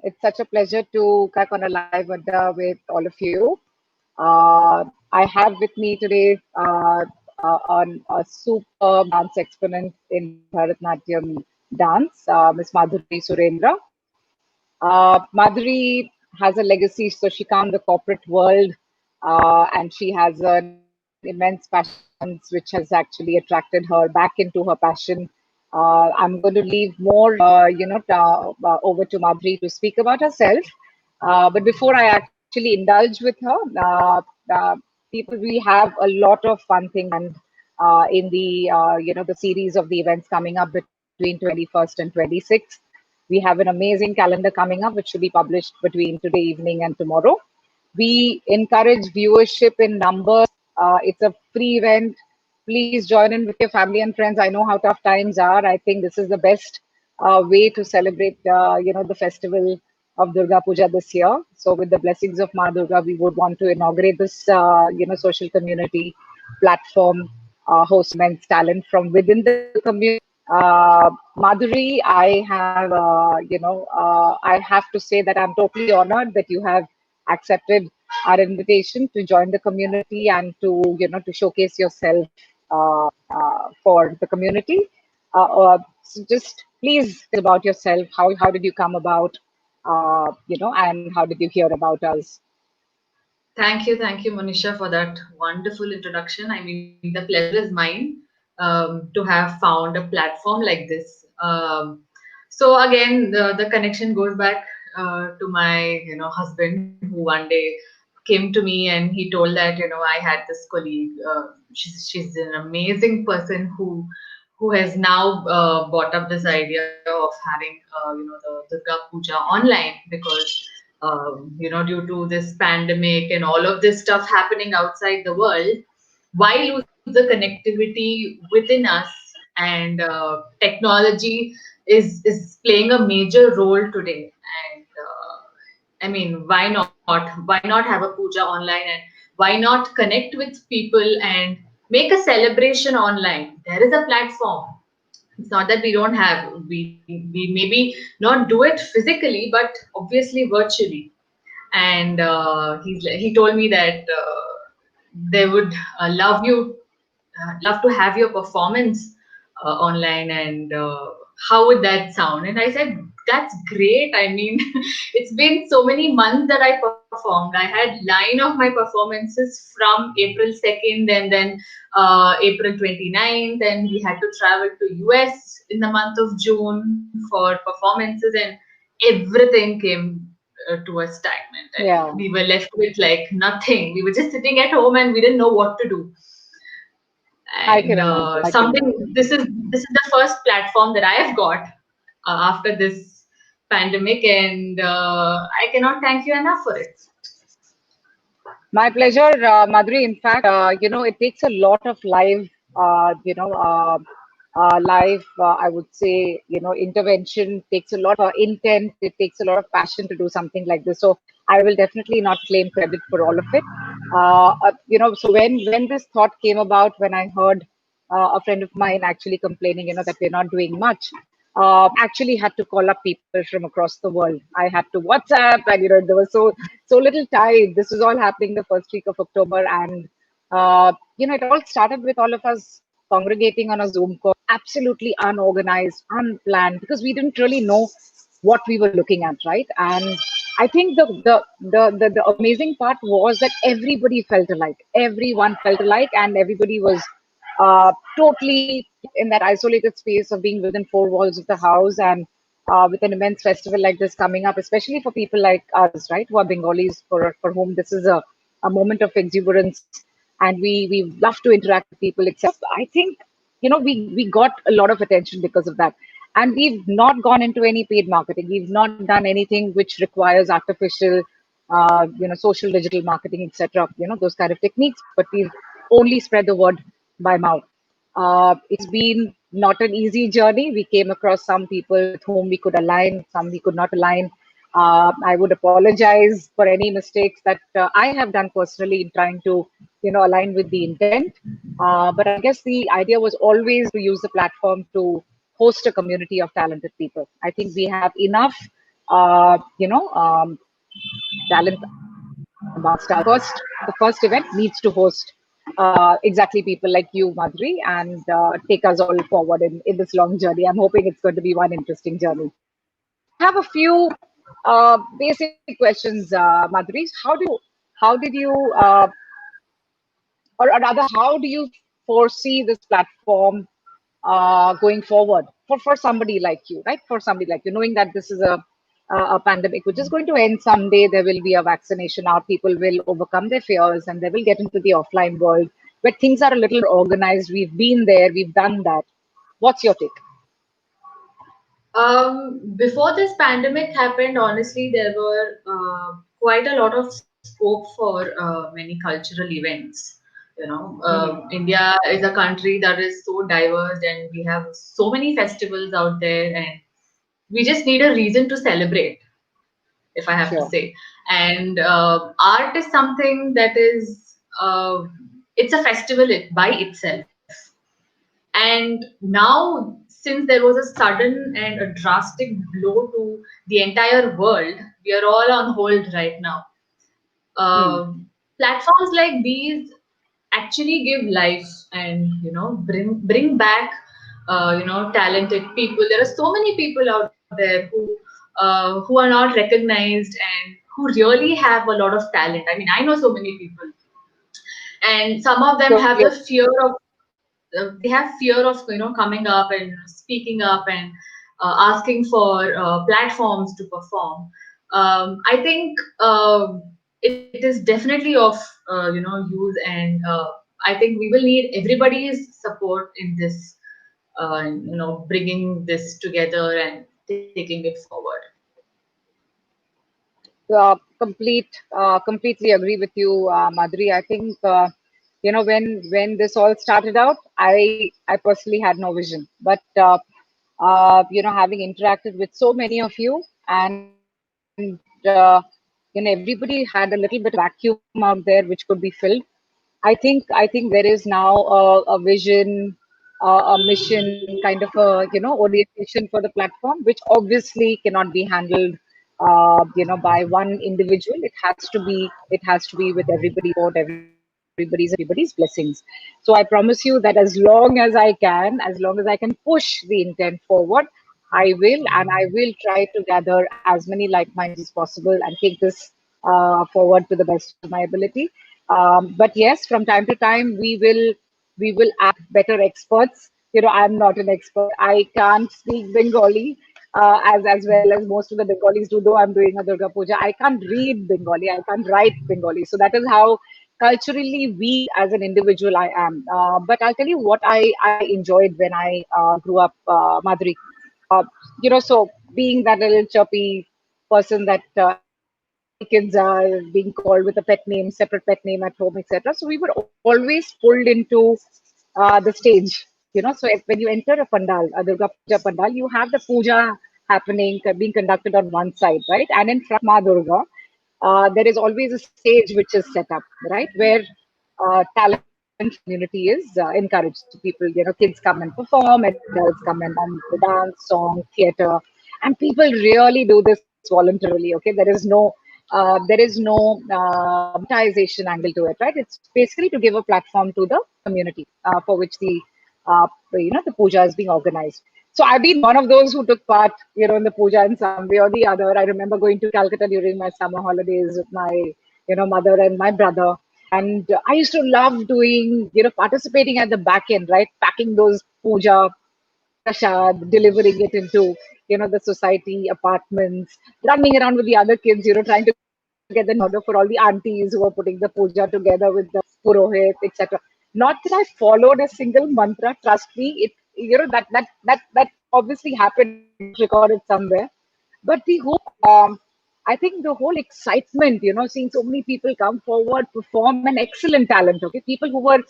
It's such a pleasure to crack on a live adda with all of you. I have with me today on a superb dance exponent in Bharatanatyam dance, Miss Madhuri Surendra. Madhuri has a legacy, so she comes from the corporate world, and she has an immense passion for dance, which has actually attracted her back into her passion. I'm going to leave more, over to Madhuri to speak about herself. But before I actually indulge with her, uh, people, we have a lot of fun things planned in the series of the events coming up between 21st and 26th. We have an amazing calendar coming up, which should be published between today evening and tomorrow. We encourage viewership in numbers. It's a free event. Please join in with your family and friends. I know how tough times are. I think this is the best way to celebrate, the festival of Durga Puja this year. So, with the blessings of Ma Durga, we would want to inaugurate this, social community platform, hosting immense talent from within the community. Madhuri, I have to say that I'm totally honored that you have accepted our invitation to join the community and to showcase yourself for the community. So just please about yourself. How did you come about? And how did you hear about us? Thank you, Monisha, for that wonderful introduction. I mean, the pleasure is mine to have found a platform like this. So again, the connection goes back to my, husband who one day came to me and he told that, I had this colleague. She's an amazing person who has now brought up this idea of having, the Durga Puja online because due to this pandemic and all of this stuff happening outside the world, why lose the connectivity within us? And technology is playing a major role today. And I mean, why not? Why not have a puja online and why not connect with people and make a celebration online? There is a platform. It's not that we don't have, we maybe not do it physically, but obviously virtually. And he told me that they would love to have your performance online, and how would that sound? And I said, that's great. I mean, it's been so many months that I performed. I had 9 of my performances from April 2nd, and then April 29th, and we had to travel to US in the month of June for performances, and everything came to a stagnant, and Yeah, we were left with like nothing. We were just sitting at home and we didn't know what to do. I And can imagine. I can something, imagine. this is the first platform that I have got after this pandemic, and I cannot thank you enough for it. My pleasure, Madhuri. In fact, it takes a lot of live, I would say, intervention, takes a lot of intent, it takes a lot of passion to do something like this. So I will definitely not claim credit for all of it. So when this thought came about, when I heard a friend of mine actually complaining, that we're not doing much, actually had to call up people from across the world. I had to WhatsApp, and there was so little time. This was all happening the first week of October, and it all started with all of us congregating on a Zoom call, absolutely unorganized, unplanned, because we didn't really know what we were looking at, right? And I think the amazing part was that everybody felt alike. Everyone felt alike, and everybody was totally in that isolated space of being within four walls of the house. And with an immense festival like this coming up, especially for people like us, right, who are Bengalis, for whom this is a moment of exuberance, and we love to interact with people. Except, I think, we got a lot of attention because of that. And we've not gone into any paid marketing. We've not done anything which requires artificial, social digital marketing, etc. Those kind of techniques. But we've only spread the word by mouth. It's been not an easy journey. We came across some people with whom we could align, some we could not align. I would apologize for any mistakes that I have done personally in trying to, align with the intent. But I guess the idea was always to use the platform to host a community of talented people. I think we have enough talent ambassador. The first event needs to host exactly people like you, Madhuri, and take us all forward in this long journey. I'm hoping it's going to be one interesting journey. I have a few basic questions, Madhuri. How did you, or rather, how do you foresee this platform going forward for somebody like you, right? For somebody like you, knowing that this is a pandemic which is going to end someday, there will be a vaccination out, people will overcome their fears and they will get into the offline world where things are a little organized. We've been there, we've done that. What's your take? Before this pandemic happened, honestly, there were quite a lot of scope for many cultural events. Hmm. India is a country that is so diverse, and we have so many festivals out there, and we just need a reason to celebrate, if I have to Sure. say. And art is something that is, it's a festival by itself. And now, since there was a sudden and a drastic blow to the entire world, we are all on hold right now. Hmm. Platforms like these actually give life and bring back talented people. There are so many people out there who are not recognized and who really have a lot of talent. I mean, I know so many people, and some of them have Totally. the fear of they have fear of coming up and speaking up and asking for platforms to perform. I think it is definitely of use, and I think we will need everybody's support in this, bringing this together and taking it forward. Completely agree with you, Madhuri. I think when this all started out, I personally had no vision, but having interacted with so many of you, and everybody had a little bit of vacuum out there which could be filled. I think there is now a vision, a mission, kind of a orientation for the platform, which obviously cannot be handled by one individual. It has to be with everybody's blessings. So I promise you that as long as I can push the intent forward, I will try to gather as many like minds as possible and take this forward to the best of my ability. But yes, from time to time we will add better experts. I'm not an expert. I can't speak Bengali as well as most of the Bengalis do. Though I'm doing a Durga Puja, I can't read Bengali. I can't write Bengali. So that is how culturally weak as an individual I am. But I'll tell you what I enjoyed when I grew up, Madhuri. Uh, so being that little chirpy person that every kids are being called with a pet name, separate pet name at home, etc. So we were always pulled into the stage. So when you enter a pandal, a Durga Puja pandal, you have the puja happening, being conducted on one side, right? And in front of Ma Durga, there is always a stage which is set up, right, where talent community is encouraged. So people, kids come and perform, adults come and the dance, song, theater, and people really do this voluntarily. Okay, there is no monetization angle to it, right? It's basically to give a platform to the community for which the puja is being organized. So I've been one of those who took part, in the puja in some way or the other. I remember going to Calcutta during my summer holidays with my, mother and my brother. And I used to love doing, participating at the back end, right? Packing those puja prasad, delivering it into, the society apartments, running around with the other kids, trying to get the order for all the aunties who were putting the puja together with the purohit, etc. Not that I followed a single mantra. Trust me, that obviously happened. I can record it somewhere. But I think the whole excitement, seeing so many people come forward, perform, and excellent talent. Okay, people who were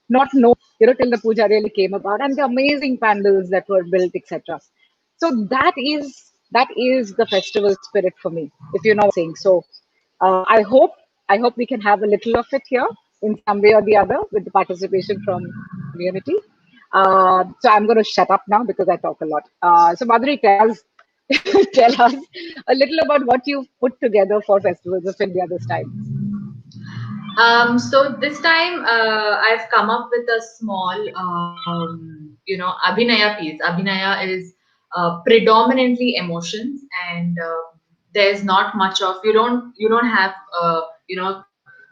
not known, till the puja really came about, and the amazing pandals that were built, etc. So that is the festival spirit for me, if you know what I'm saying. So I hope we can have a little of it here in some way or the other with the participation from community. So I'm going to shut up now because I talk a lot. So Madhuri, tell us tell us a little about what you've put together for Festivals of India this time. So this time I've come up with a small, Abhinaya piece. Abhinaya is predominantly emotions, and there's not much of you don't have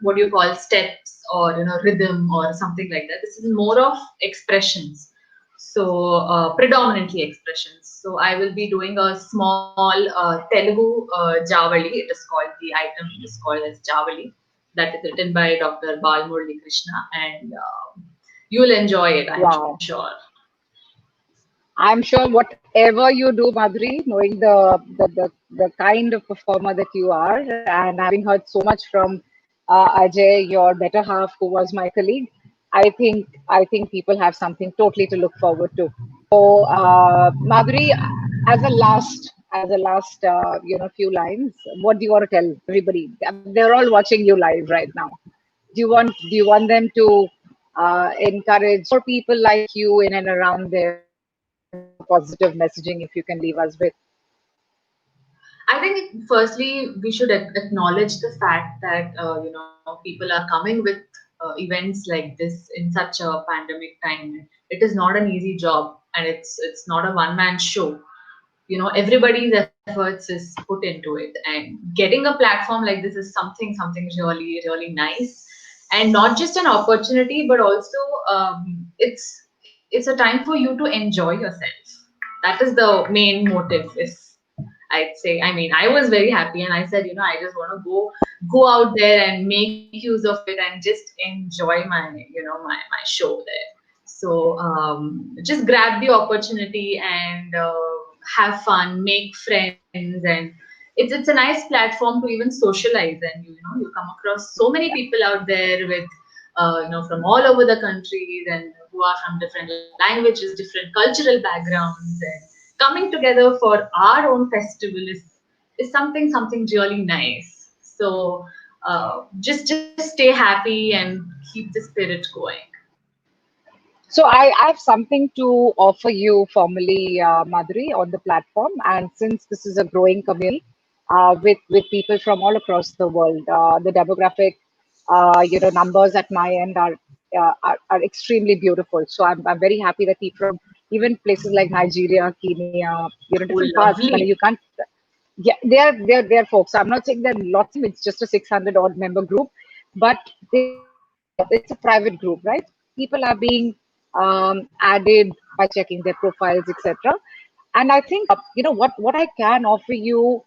what you call steps or rhythm or something like that. This is more of expressions. So predominantly expressions. So I will be doing a small Telugu Javali. It is called the item is called as Javali, that is written by Dr. Balmurali Krishna, and you'll enjoy it, I'm Wow. sure. I'm sure whatever you do, Madhuri, knowing the kind of performer that you are, and having heard so much from Ajay, your better half, who was my colleague, I think people have something totally to look forward to. So, Madhuri, as a last few lines, what do you want to tell everybody? They're all watching you live right now. Do you want them to encourage more people like you in and around there? Positive messaging if you can leave us with? I think firstly we should acknowledge the fact that people are coming with events like this in such a pandemic time. It is not an easy job, and it's not a one man show. Everybody's efforts is put into it, and getting a platform like this is something really really nice, and not just an opportunity, but also it's a time for you to enjoy yourself. That is the main motive, if I'd say. I mean, I was very happy, and I said, I just want to go out there and make use of it and just enjoy my show there. So just grab the opportunity and have fun, make friends, and it's a nice platform to even socialize. And you come across so many people out there with from all over the countries, and who are from different languages, different cultural backgrounds, and coming together for our own festival is something really nice. So just stay happy and keep the spirit going. So I have something to offer you formally, Madhuri, on the platform. And since this is a growing community with people from all across the world, the demographic, numbers at my end are extremely beautiful. So I'm very happy that people from even places like Nigeria, Kenya, Oh, different parts. I mean, lovely. you can't. Yeah, they're folks. I'm not saying there are lots of them. It's just a 600 odd member group, but it's a private group, right? People are being added by checking their profiles, etc. And I think what I can offer you, what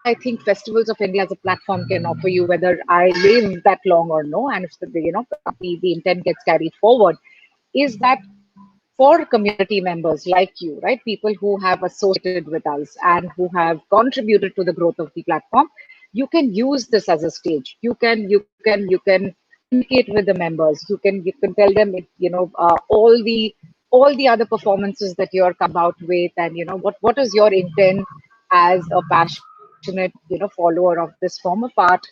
I think Festivals of India as a platform can offer you, whether I live that long or no, and if the intent gets carried forward, is that for community members like you, right? People who have associated with us and who have contributed to the growth of the platform, you can use this as a stage. You can communicate with the members. You can tell them all the other performances that you're about with, and what is your intent as a passionate follower of this former part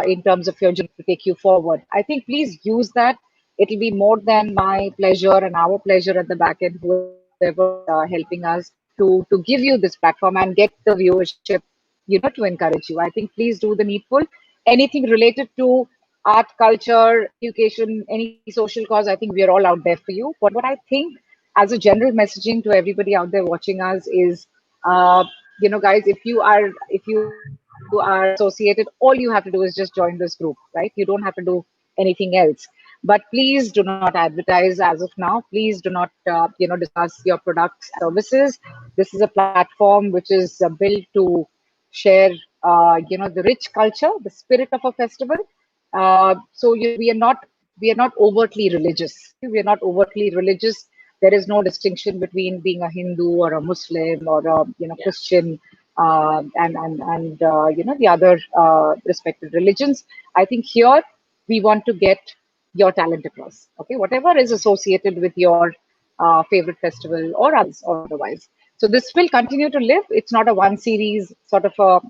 in terms of your journey to take you forward. I think please use that. It'll be more than my pleasure and our pleasure at the back end, whoever is helping us to give you this platform and get the viewership, to encourage you. I think please do the needful. Anything related to art, culture, education, any social cause, I think we are all out there for you. But what I think as a general messaging to everybody out there watching us is, guys, if you are associated, all you have to do is just join this group, right? You don't have to do anything else. But please do not advertise as of now. Please do not discuss your products and services. This is a platform which is built to share the rich culture, the spirit of a festival. So we are not overtly religious. We are not overtly religious. There is no distinction between being a Hindu or a Muslim or a Yeah. Christian, and the other respected religions. I think here we want to get your talent across. Okay, whatever is associated with your favorite festival or others or otherwise. So this will continue to live. It's not a one series sort of a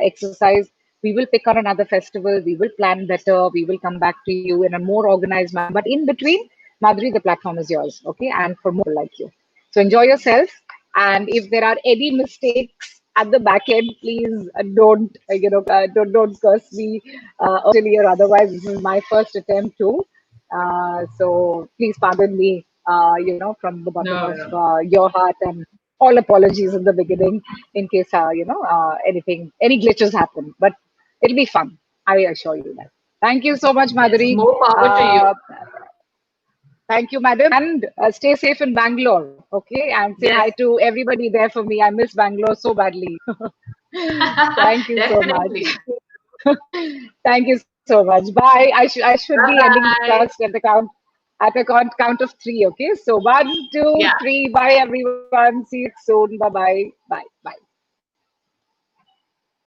exercise. We will pick on another festival. We will plan better. We will come back to you in a more organized manner. But in between, Madhuri, the platform is yours. Okay, and for more like you. So enjoy yourself. And if there are any mistakes at the back end, please don't curse me early or otherwise. This is my first attempt too, so please pardon me. From the bottom No, of no. your heart, and all apologies in the beginning in case any glitches happen. But it'll be fun. I assure you that. Thank you so much, Yes, Madhuri. more power to you. Uh, Thank you, madam. And stay safe in Bangalore. Okay. And say hi Yes, to everybody there for me. I miss Bangalore so badly. Thank you so much. definitely. Thank you so much. Bye. I should be Bye ending the bye. podcast at the count of three. Okay. So 1, 2, Yeah. 3. Bye, everyone. See you soon. Bye bye. Bye bye.